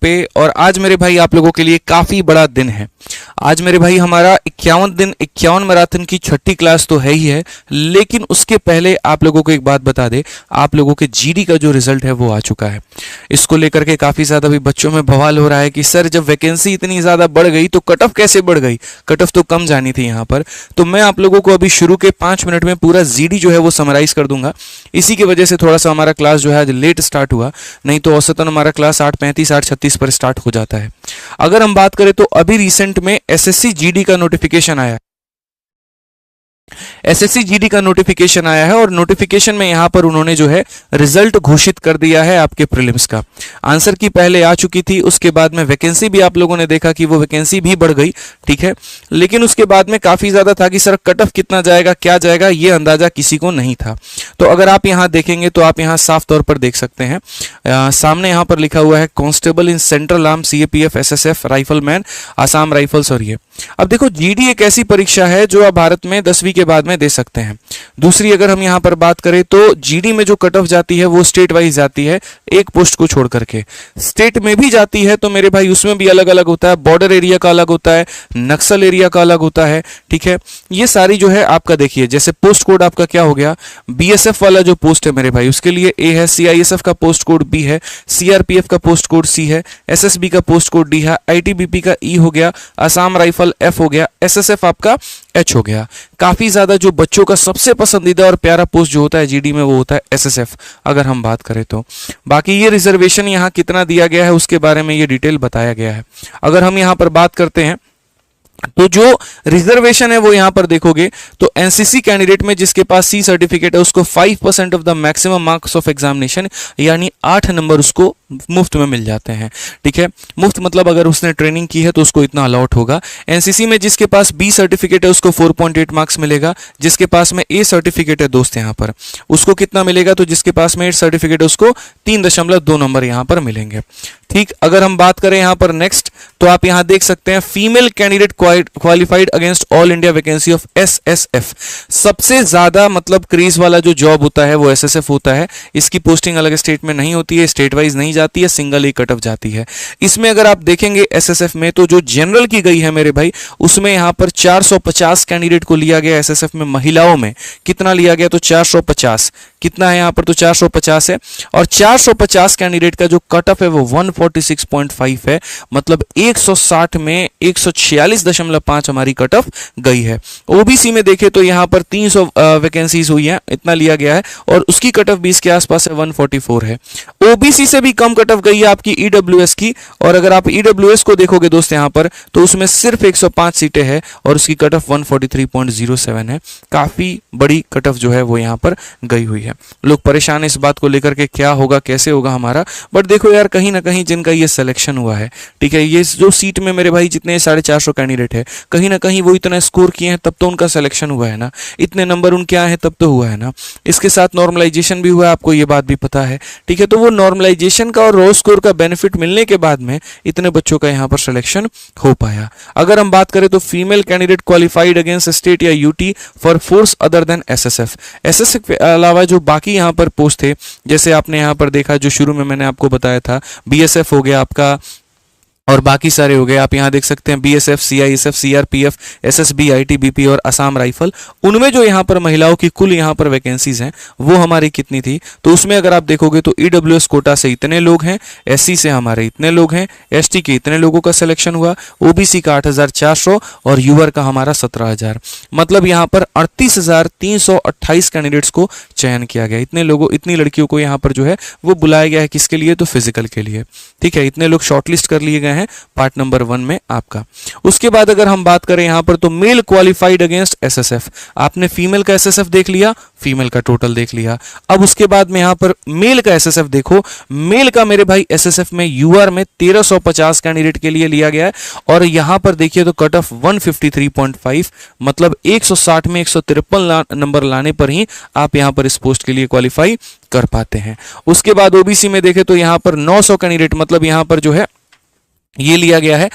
पे। और आज मेरे भाई आप लोगों के लिए काफी बड़ा दिन है। आज मेरे भाई हमारा 51 मैराथन की छठी क्लास तो है ही है, लेकिन उसके पहले आप लोगों को एक बात बता दे, आप लोगों के जीडी का जो रिजल्ट है वो आ चुका है। इसको लेकर के काफी ज्यादा भी बच्चों में बवाल हो रहा है कि सर जब वैकेंसी इतनी ज्यादा बढ़ गई तो कट ऑफ कैसे बढ़ गई, कट ऑफ तो कम जानी थी यहाँ पर। तो मैं आप लोगों को अभी शुरू के 5 मिनट में पूरा जीडी जो है वो समराइज कर दूंगा। इसी की वजह से थोड़ा सा हमारा क्लास जो है आज लेट स्टार्ट हुआ, नहीं तो औसतन हमारा क्लास 8:35 8:36 पर स्टार्ट हो जाता है। अगर हम बात करें तो अभी रिसेंट में एसएससी जीडी का नोटिफिकेशन आया, एसएससी जीडी का नोटिफिकेशन आया है और नोटिफिकेशन में यहां पर उन्होंने जो है रिजल्ट घोषित कर दिया है आपके प्रीलिम्स का। आंसर की पहले आ चुकी थी, उसके बाद में वैकेंसी भी आप लोगों ने देखा कि वो वैकेंसी भी बढ़ गई, ठीक है। लेकिन उसके बाद में काफी ज्यादा था कि सर कट ऑफ कितना जाएगा, क्या जाएगा, ये अंदाजा किसी को नहीं था। तो अगर आप यहां देखेंगे तो आप यहां साफ तौर पर देख सकते हैं, सामने यहां पर लिखा हुआ है constable in central arm CAPF SSF rifleman Assam rifles. और ये अब देखो जीडी एक ऐसी परीक्षा है जो आप भारत में 10वीं के बाद में दे सकते हैं। दूसरी अगर हम यहां पर बात करें तो जीडी में जो कट ऑफ जाती है वो स्टेट वाइज जाती है, एक पोस्ट को छोड़ करके। स्टेट में भी जाती है तो मेरे भाई उसमें भी अलग अलग होता है, बॉर्डर एरिया का अलग होता है, नक्सल एरिया का अलग होता है, ठीक है। ये सारी जो है आपका देखिए, जैसे पोस्ट कोड आपका क्या हो गया, बीएसएफ वाला जो पोस्ट है मेरे भाई उसके लिए ए है, सीआईएसएफ का पोस्ट कोड बी है, सीआरपीएफ का पोस्ट कोड सी है, एसएसबी का पोस्ट कोड डी है, आईटीबीपी का ई हो गया, आसाम राइफल एफ हो गया, एसएसएफ आपका एच हो गया। काफी ज्यादा जो बच्चों का सबसे पसंदीदा और प्यारा पोस्ट जो होता है जीडी में वो होता है एसएसएफ, अगर हम बात करें तो। बाकी ये रिजर्वेशन यहाँ कितना दिया गया है उसके बारे में ये डिटेल बताया गया है। अगर हम यहाँ पर बात करते हैं तो जो रिजर्वेशन है वो यहां पर देखोगे तो एनसीसी कैंडिडेट में जिसके पास सी सर्टिफिकेट है उसको 5% of the maximum marks of examination यानी 8 नंबर उसको मुफ्त में मिल जाते हैं, ठीक है। मुफ्त मतलब अगर उसने ट्रेनिंग की है तो उसको इतना अलॉट होगा। एनसीसी में जिसके पास बी सर्टिफिकेट है उसको 4.8 मार्क्स मिलेगा। जिसके पास में ए सर्टिफिकेट है दोस्त यहां पर उसको कितना मिलेगा, तो जिसके पास में ए सर्टिफिकेट है उसको 3.2 नंबर यहां पर मिलेंगे, ठीक। अगर हम बात करें यहां पर नेक्स्ट तो आप यहां देख सकते हैं female candidate qualified against all India vacancy of SSF. सबसे ज्यादा मतलब क्रेज वाला जो जॉब होता है वो एसएसएफ होता है। इसकी पोस्टिंग अलग स्टेट में नहीं होती है, स्टेट वाइज नहीं जाती है, सिंगल ही कट ऑफ जाती है। इसमें अगर आप देखेंगे एसएसएफ में तो जो जनरल की गई है मेरे भाई उसमें यहां पर 450 कैंडिडेट को लिया गया। एसएसएफ में महिलाओं में कितना लिया गया, तो 450 कितना है यहां पर, तो 450 है। और 450 कैंडिडेट का जो कट ऑफ है वो 146.5 है, मतलब 160 में 146.5 हमारी कट ऑफ गई है। ओबीसी में देखें तो यहां पर 300 वैकेंसीज हुई हैं, इतना लिया गया है और उसकी कट ऑफ 20 के आसपास है, 144 है। ओबीसी से भी कम कट ऑफ गई है आपकी ईडब्ल्यूएस की। और अगर आप ईडब्ल्यूएस को देखोगे दोस्त यहां पर तो उसमें सिर्फ 105 सीटें हैं और उसकी कट ऑफ 143.07 है। काफी बड़ी कट ऑफ जो है वो यहां पर गई हुई है। लोग परेशान है इस बात को लेकर के क्या होगा कैसे होगा हमारा, बट देखो यार कहीं ना कहीं जिनका ये सिलेक्शन हुआ है, ठीक है, ये जो सीट में मेरे भाई जितने 450 कैंडिडेट है कहीं ना कहीं वो इतना स्कोर किए हैं तब तो उनका सिलेक्शन हुआ है ना, इतने नंबर उनके आए हैं तब तो हुआ है ना। इसके साथ नॉर्मलाइजेशन भी हुआ है, आपको ये बात भी पता है, ठीक है। तो वो नॉर्मलाइजेशन का और रो स्कोर का बेनिफिट मिलने के बाद में इतने बच्चों का यहाँ पर सिलेक्शन हो पाया। अगर हम बात करें तो female candidate qualified against state या UT for force other than SSF. SSF के अलावा जो बाकी यहाँ पर पोस्ट थे, जैसे आपने यहाँ पर देखा जो शुरू में मैंने आपको बताया था, बीएसएफ हो गया आपका और बाकी सारे हो गए। आप यहाँ देख सकते हैं BSF, CISF, CRPF, SSB, ITBP और असम राइफल। उनमें जो यहाँ पर महिलाओं की कुल यहाँ पर वैकेंसीज हैं वो हमारी कितनी थी, तो उसमें अगर आप देखोगे तो ईडब्ल्यूएस कोटा से इतने लोग हैं, एससी से हमारे इतने लोग हैं, एसटी के इतने लोगों का सिलेक्शन हुआ, ओबीसी का 8400 और यूआर का हमारा 17000। मतलब यहाँ पर 38,328 कैंडिडेट्स को चयन किया गया। इतने लोगों इतनी लड़कियों को यहाँ पर जो है वो बुलाया गया है, किसके लिए, तो फिजिकल के लिए, ठीक है। इतने लोग शॉर्टलिस्ट कर लिए गए हैं पार्ट नंबर 1 में आपका। उसके बाद अगर हम बात करें यहां पर तो मेल क्वालिफाइड अगेंस्ट एसएसएफ, आपने फीमेल का एसएसएफ देख लिया, फीमेल का टोटल देख लिया। अब उसके बाद में यहां पर मेल का एसएसएफ देखो, मेल का मेरे भाई एसएसएफ में यूआर में 1350 कैंडिडेट के लिए लिया गया है और यहां पर देखिए तो कट ऑफ 153.5, मतलब 160 में 153 नंबर लाने पर ही आप यहां पर इस पोस्ट के लिए क्वालिफाई कर पाते हैं। उसके बाद ओबीसी में देखें तो यहां पर 900 कैंडिडेट, मतलब यहां पर जो है ये लिया गया है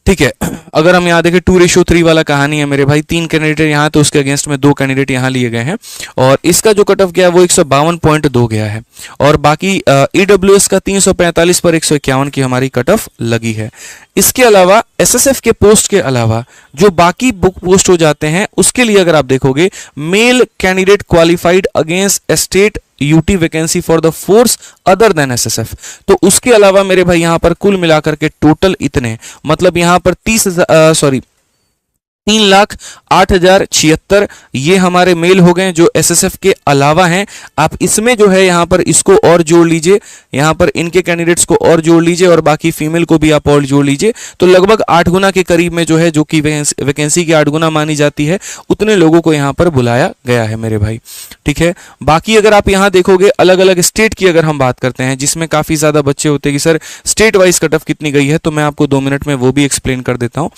ठीक है, अगर हम यहाँ देखें 2:3 वाला कहानी है मेरे भाई, 3 कैंडिडेट यहाँ तो उसके अगेंस्ट में 2 कैंडिडेट यहाँ लिए गए हैं और इसका जो कट ऑफ गया वो 152.2 गया है और बाकी ईडब्ल्यूएस का 345 पर 151 की हमारी कट ऑफ लगी है। इसके अलावा एसएसएफ के पोस्ट के अलावा जो बाकी बुक पोस्ट हो जाते हैं उसके लिए अगर आप देखोगे, male candidate qualified against state UT vacancy for the force other than SSF, तो उसके अलावा मेरे भाई यहां पर कुल मिलाकर के टोटल इतने, मतलब यहां पर 3,08,076 ये हमारे मेल हो गए जो एसएसएफ के अलावा हैं। आप इसमें जो है यहाँ पर इसको और जोड़ लीजिए, यहाँ पर इनके कैंडिडेट्स को और जोड़ लीजिए और बाकी फीमेल को भी आप और जोड़ लीजिए, तो लगभग 8 गुना के करीब में जो है, जो कि वैकेंसी की 8 गुना मानी जाती है, उतने लोगों को यहाँ पर बुलाया गया है मेरे भाई। ठीक है, बाकी अगर आप यहाँ देखोगे अलग अलग स्टेट की अगर हम बात करते हैं जिसमें काफी ज्यादा बच्चे होते हैं कि sir state wise cut off कितनी गई है, तो मैं आपको 2 मिनट में वो भी एक्सप्लेन कर देता हूँ।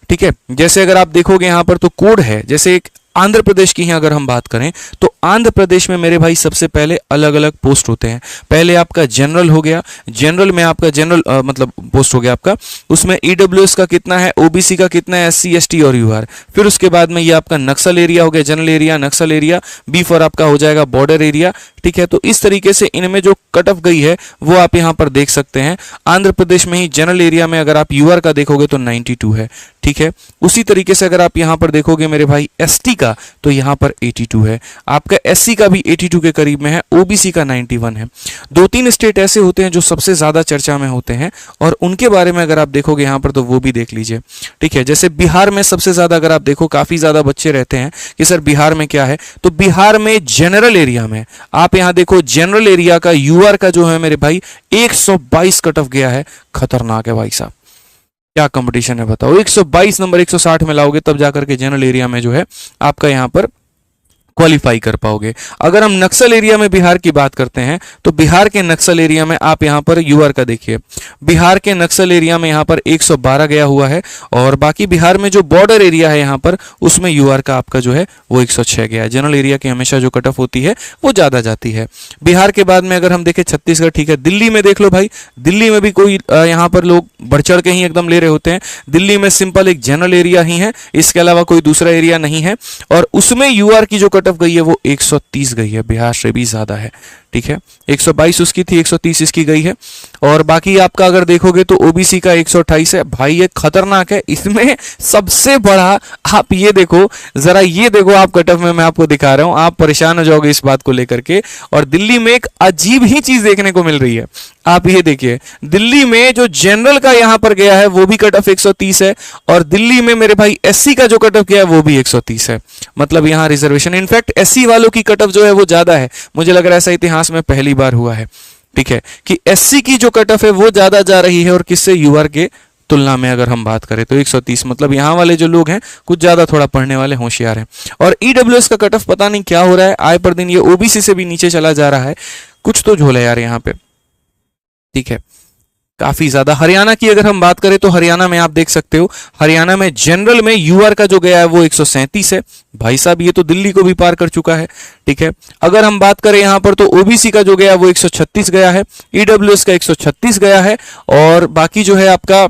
ठीक है, जैसे अगर आप देखोगे यहाँ पर तो कोड है, जैसे एक आंध्र प्रदेश की ही अगर हम बात करें तो आंध्र प्रदेश में मेरे भाई सबसे पहले अलग अलग पोस्ट होते हैं। पहले आपका जनरल हो गया, जनरल में आपका जनरल मतलब पोस्ट हो गया आपका, उसमें ईडब्ल्यूएस का कितना है, ओबीसी का कितना है, एससी एसटी और यूआर। फिर उसके बाद में ये आपका नक्सल एरिया हो गया, general area, Naxal area, B for आपका हो जाएगा बॉर्डर एरिया। ठीक है, तो इस तरीके से इनमें जो कट ऑफ गई है वो आप यहाँ पर देख सकते हैं। आंध्र प्रदेश में ही जनरल एरिया में अगर आप यूआर का देखोगे तो 92 है। ठीक है, उसी तरीके से अगर आप यहाँ पर देखोगे मेरे भाई एसटी का तो यहाँ पर 82 है, आपका एससी का भी 82 के करीब में है, ओबीसी का 91 है। 2-3 स्टेट ऐसे होते हैं जो सबसे ज्यादा चर्चा में होते हैं और उनके बारे में अगर आप देखोगे यहाँ पर तो वो भी देख लीजिए। ठीक है, जैसे बिहार में सबसे ज्यादा अगर आप देखो काफी ज्यादा बच्चे रहते हैं कि सर बिहार में क्या है, तो बिहार में जनरल एरिया में आप यहाँ देखो जनरल एरिया का यूआर का जो है मेरे भाई 122 कट ऑफ गया है। खतरनाक है भाई साहब, क्या कंपटीशन है बताओ। 122 नंबर 160 में लाओगे तब जाकर के जनरल एरिया में जो है आपका यहाँ पर क्वालिफाई कर पाओगे। अगर हम नक्सल एरिया में बिहार की बात करते हैं तो बिहार के नक्सल एरिया में आप यहाँ पर यूआर का देखिए, बिहार के नक्सल एरिया में यहाँ पर 112 गया हुआ है और बाकी बिहार में जो बॉर्डर एरिया है यहाँ पर उसमें यूआर का आपका जो है वो 106 गया है। जनरल एरिया की हमेशा जो कट ऑफ होती है वो ज्यादा जाती है। बिहार के बाद में अगर हम देखें छत्तीसगढ़, ठीक है, दिल्ली में देख लो भाई, दिल्ली में भी कोई यहाँ पर लोग बढ़ चढ़ के ही एकदम ले रहे होते हैं। दिल्ली में सिंपल एक जनरल एरिया ही है, इसके अलावा कोई दूसरा एरिया नहीं है और उसमें यूआर की जो कट ऑफ गई है वो 130 गई है, बिहार से भी ज्यादा है। ठीक है, 122 उसकी थी, 130 इसकी गई है और बाकी आपका अगर देखोगे तो ओबीसी का 128 है। भाई ये खतरनाक है, इसमें सबसे बड़ा आप ये देखो, जरा ये देखो आप कट ऑफ में मैं आपको दिखा रहा हूं, आप परेशान हो जाओगे इस बात को लेकर के। और दिल्ली में एक अजीब ही चीज देखने को मिल रही है, आप ये देखिए, दिल्ली में जो जनरल का यहां पर गया है वो भी कट ऑफ 130 है और दिल्ली में मेरे भाई एससी का जो कट ऑफ गया है वो भी 130 है। मतलब यहां रिजर्वेशन, इनफैक्ट एससी वालों की कट ऑफ जो है वो ज्यादा है। मुझे लग रहा है ऐसा इतिहास में पहली बार हुआ है। ठीक है, कि एससी की जो कट ऑफ है वो ज्यादा जा रही है और किससे, यूआर के तुलना में अगर हम बात करें तो 130। मतलब यहाँ वाले जो लोग हैं कुछ ज्यादा थोड़ा पढ़ने वाले होशियार हैं। और ईडब्ल्यूएस का कट ऑफ पता नहीं क्या हो रहा है, आए पर दिन ये ओबीसी से भी नीचे चला जा रहा है, कुछ तो झोल है यार यहाँ पे। ठीक है, काफी ज्यादा। हरियाणा की अगर हम बात करें तो हरियाणा में आप देख सकते हो, हरियाणा में जनरल में यूआर का जो गया है वो 137 है। भाई साहब ये तो दिल्ली को भी पार कर चुका है। ठीक है, अगर हम बात करें यहां पर तो ओबीसी का जो गया वो 136 गया है, ईडब्ल्यूएस का 136 गया है और बाकी जो है आपका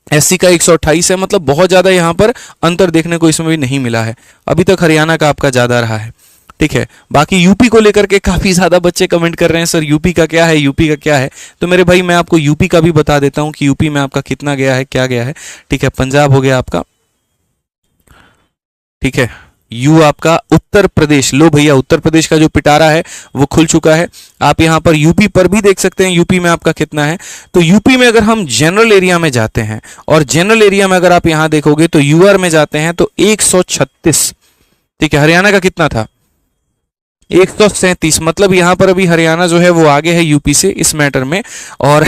एससी का 128 है। मतलब बहुत ज्यादा यहां पर अंतर देखने को इसमें भी नहीं मिला है, अभी तक हरियाणा का आपका ज्यादा रहा है। ठीक है, बाकी यूपी को लेकर के काफी ज्यादा बच्चे कमेंट कर रहे हैं, सर यूपी का क्या है, यूपी का क्या है। तो मेरे भाई मैं आपको यूपी का भी बता देता हूं कि यूपी में आपका कितना गया है, क्या गया है। ठीक है, पंजाब हो गया आपका, ठीक है, यू आपका उत्तर प्रदेश, लो भैया उत्तर प्रदेश का जो पिटारा है वो खुल चुका है। आप यहां पर यूपी पर भी देख सकते हैं, यूपी में आपका कितना है। तो यूपी में अगर हम जनरल एरिया में जाते हैं और जनरल एरिया में अगर आप यहां देखोगे तो यूआर में जाते हैं तो 136। ठीक है, हरियाणा का कितना था, 137। मतलब यहां पर अभी हरियाणा जो है वो आगे है यूपी से इस मैटर में। और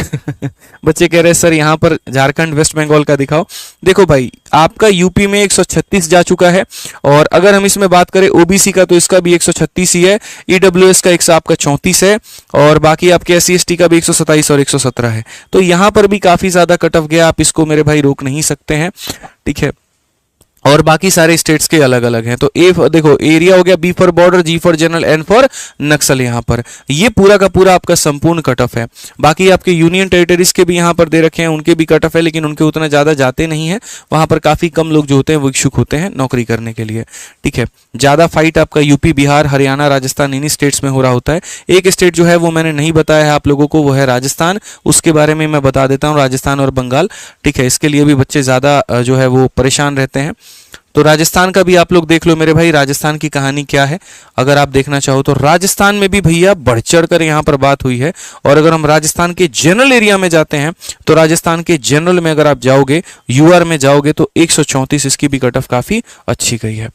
बच्चे कह रहे हैं सर यहां पर झारखंड वेस्ट बंगाल का दिखाओ। देखो भाई आपका यूपी में 136 जा चुका है और अगर हम इसमें बात करें ओबीसी का तो इसका भी 136 ही है, ईडब्ल्यूएस का आपका 34 है और बाकी आपके एससी एसटी का भी 127 और 117 है। तो यहां पर भी काफी ज्यादा कट ऑफ गया, आप इसको मेरे भाई रोक नहीं सकते हैं। ठीक है, और बाकी सारे स्टेट्स के अलग अलग हैं। तो ए देखो, एरिया हो गया, B for border, G for general, N for Naxal. यहाँ पर ये पूरा का पूरा आपका संपूर्ण कट ऑफ है। बाकी आपके यूनियन टेरिटरीज के भी यहाँ पर दे रखे हैं, उनके भी कट ऑफ है, लेकिन उनके उतना ज़्यादा जाते नहीं है। वहाँ पर काफ़ी कम लोग जो होते हैं वो इच्छुक होते हैं नौकरी करने के लिए। ठीक है, ज़्यादा फाइट आपका यूपी, बिहार, हरियाणा, राजस्थान इन्हीं स्टेट्स में हो रहा होता है। एक स्टेट जो है वो मैंने नहीं बताया है आप लोगों को, वो है राजस्थान। उसके बारे में मैं बता देता हूँ, राजस्थान और बंगाल। ठीक है, इसके लिए भी बच्चे ज़्यादा जो है वो परेशान रहते हैं। तो राजस्थान का भी आप लोग देख लो मेरे भाई, राजस्थान की कहानी क्या है अगर आप देखना चाहो तो। राजस्थान में भी भैया बढ़ चढ़ कर यहाँ पर बात हुई है। और अगर हम राजस्थान के जनरल एरिया में जाते हैं तो राजस्थान के जनरल में अगर आप जाओगे, यूआर में जाओगे, तो 134 इसकी भी कट ऑफ काफी अच्छी गई है।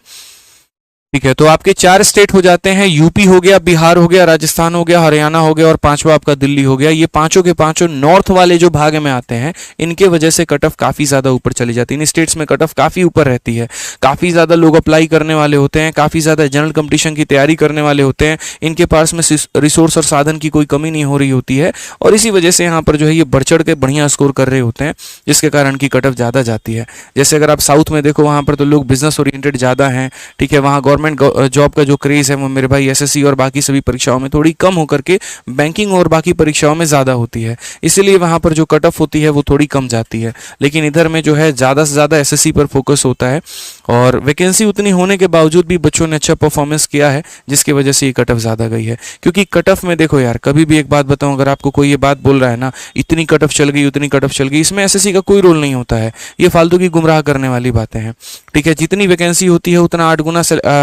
ठीक है, तो आपके 4 स्टेट हो जाते हैं, यूपी हो गया, बिहार हो गया, राजस्थान हो गया, हरियाणा हो गया, और 5वां आपका दिल्ली हो गया। ये पांचों के पांचों नॉर्थ वाले जो भाग में आते हैं, इनके वजह से कट ऑफ काफी ज्यादा ऊपर चली जाती है। इन स्टेट्स में कट ऑफ काफी ऊपर रहती है, काफी ज्यादा लोग अप्लाई करने वाले होते हैं, काफी ज्यादा जनरल कंपटीशन की तैयारी करने वाले होते हैं, इनके पास में रिसोर्स और साधन की कोई कमी नहीं हो रही होती है, और इसी वजह से यहाँ पर जो है ये बढ़ चढ़ के बढ़िया स्कोर कर रहे होते हैं, जिसके कारण की कट ऑफ ज्यादा जाती है। जैसे अगर आप साउथ में देखो, वहां पर तो लोग बिजनेस ओरिएंटेड ज्यादा हैं। ठीक है, वहाँ गवर्नमेंट जॉब जो क्रेज है वो मेरे भाई एसएससी और बाकी सभी परीक्षाओं में थोड़ी कम होकर के बैंकिंग और बाकी परीक्षाओं में ज्यादा होती है, इसीलिए वहां पर जो कट ऑफ होती है वो थोड़ी कम जाती है। लेकिन इधर में जो है ज्यादा से ज्यादा एसएससी पर फोकस होता है, और वैकेंसी उतनी होने के बावजूद भी बच्चों ने अच्छा परफॉर्मेंस किया है, जिसकी वजह से ये कट ऑफ ज्यादा गई है। क्योंकि कट ऑफ में देखो यार, कभी भी एक बात बताऊं, अगर आपको कोई ये बात बोल रहा है ना, इतनी कट ऑफ चल गई, उतनी कट ऑफ चल गई, इसमें एसएससी का कोई रोल नहीं होता है। ये फालतू की गुमराह करने वाली बातें हैं। ठीक है, जितनी वैकेंसी होती है उतना 8 गुना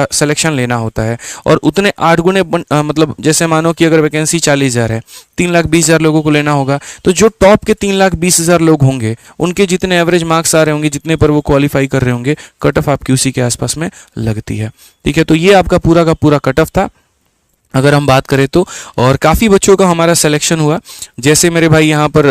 सिलेक्शन लेना होता है, और उतने 8 गुने मतलब जैसे मानो कि अगर वैकेंसी 40,000 है, 3,20,000 लोगों को लेना होगा, तो जो टॉप के 3,20,000 लोग होंगे, उनके जितने एवरेज मार्क्स आ रहे होंगे, जितने पर वो क्वालिफाई कर रहे होंगे, कट ऑफ आपकी उसी के आसपास में लगती है। ठीक है, तो ये आपका पूरा का पूरा कट ऑफ था अगर हम बात करें तो। और काफ़ी बच्चों का हमारा सिलेक्शन हुआ, जैसे मेरे भाई यहाँ पर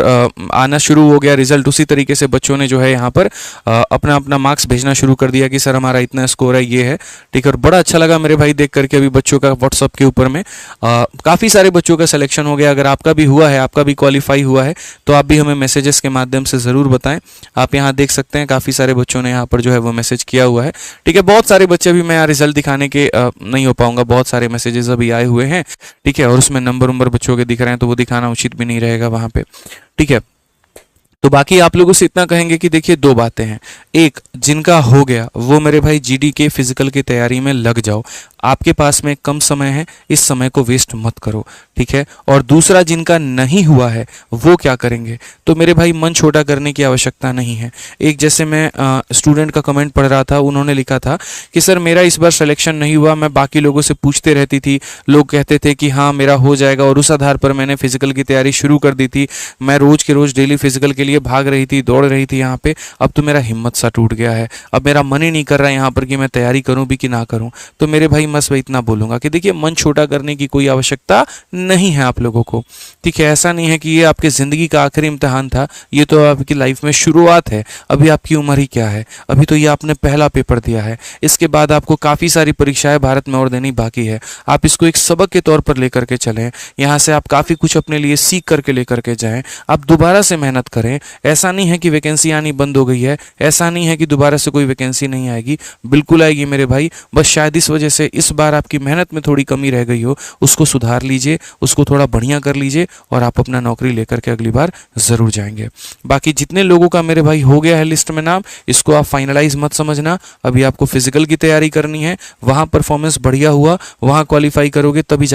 आना शुरू हो गया रिजल्ट, उसी तरीके से बच्चों ने जो है यहाँ पर अपना अपना मार्क्स भेजना शुरू कर दिया कि सर हमारा इतना स्कोर है, ये है। ठीक है, और बड़ा अच्छा लगा मेरे भाई देख करके अभी बच्चों का व्हाट्सअप के ऊपर में काफ़ी सारे बच्चों का सिलेक्शन हो गया। अगर आपका भी हुआ है, आपका भी क्वालिफाई हुआ है, तो आप भी हमें मैसेजेस के माध्यम से ज़रूर बताएं। आप यहाँ देख सकते हैं काफ़ी सारे बच्चों ने यहाँ पर जो है वो मैसेज किया हुआ है। ठीक है, बहुत सारे बच्चे भी, मैं यहाँ रिजल्ट दिखाने के नहीं हो पाऊंगा, बहुत सारे मैसेजेस अभी आए हुए हैं। ठीक है, और उसमें नंबर बच्चों के दिख रहे हैं, तो वो दिखाना उचित भी नहीं रहेगा वहां पे। ठीक है, तो बाकी आप लोगों से इतना कहेंगे कि देखिए 2 बातें हैं। एक, जिनका हो गया वो मेरे भाई जीडी के फिजिकल की तैयारी में लग जाओ, आपके पास में कम समय है, इस समय को वेस्ट मत करो। ठीक है, और दूसरा, जिनका नहीं हुआ है वो क्या करेंगे, तो मेरे भाई मन छोटा करने की आवश्यकता नहीं है। एक जैसे मैं स्टूडेंट का कमेंट पढ़ रहा था, उन्होंने लिखा था कि सर मेरा इस बार सिलेक्शन नहीं हुआ, मैं बाकी लोगों से पूछते रहती थी, लोग कहते थे कि हाँ मेरा हो जाएगा, और उस आधार पर मैंने फिजिकल की तैयारी शुरू कर दी थी। मैं रोज के रोज डेली फिजिकल के लिए भाग रही थी, दौड़ रही थी यहाँ पे। अब तो मेरा हिम्मत सा टूट गया है, अब मेरा मन ही नहीं कर रहा है यहाँ पर कि मैं तैयारी करूँ भी कि ना करूँ। तो मेरे भाई बस मैं इतना बोलूंगा कि देखिए मन छोटा करने की कोई आवश्यकता नहीं है आप लोगों को। ठीक है, ऐसा नहीं है कि ये आपके ज़िंदगी का आखिरी इम्तिहान था, ये तो आपकी लाइफ में शुरुआत है। अभी आपकी उम्र ही क्या है, अभी तो ये आपने पहला पेपर दिया है, इसके बाद आपको काफ़ी सारी परीक्षाएं भारत में और देनी बाकी है। आप इसको एक सबक के तौर पर लेकर के चलें, यहाँ से आप काफ़ी कुछ अपने लिए सीख करके लेकर के जाएं, आप दोबारा से मेहनत करें। ऐसा नहीं है कि वैकेंसी आनी बंद हो गई है, ऐसा नहीं है कि दोबारा से कोई वैकेंसी नहीं आएगी, बिल्कुल आएगी मेरे भाई। बस शायद इस वजह से इस बार आपकी मेहनत में थोड़ी कमी रह गई हो, उसको सुधार लीजिए, उसको थोड़ा बढ़िया कर लीजिए, और आप अपना नौकरी लेकर के अगली बार ज़रूर जाएंगे। बाकी जितने लोगों का मेरे भाई हो गया है लिस्ट में नाम, इसको आप फाइनलाइज मत समझना। अभी आपको फिजिकल की तैयारी करनी है, वहाँ परफॉर्मेंस बढ़िया हुआ, वहाँ क्वालिफाई करोगे तभी जा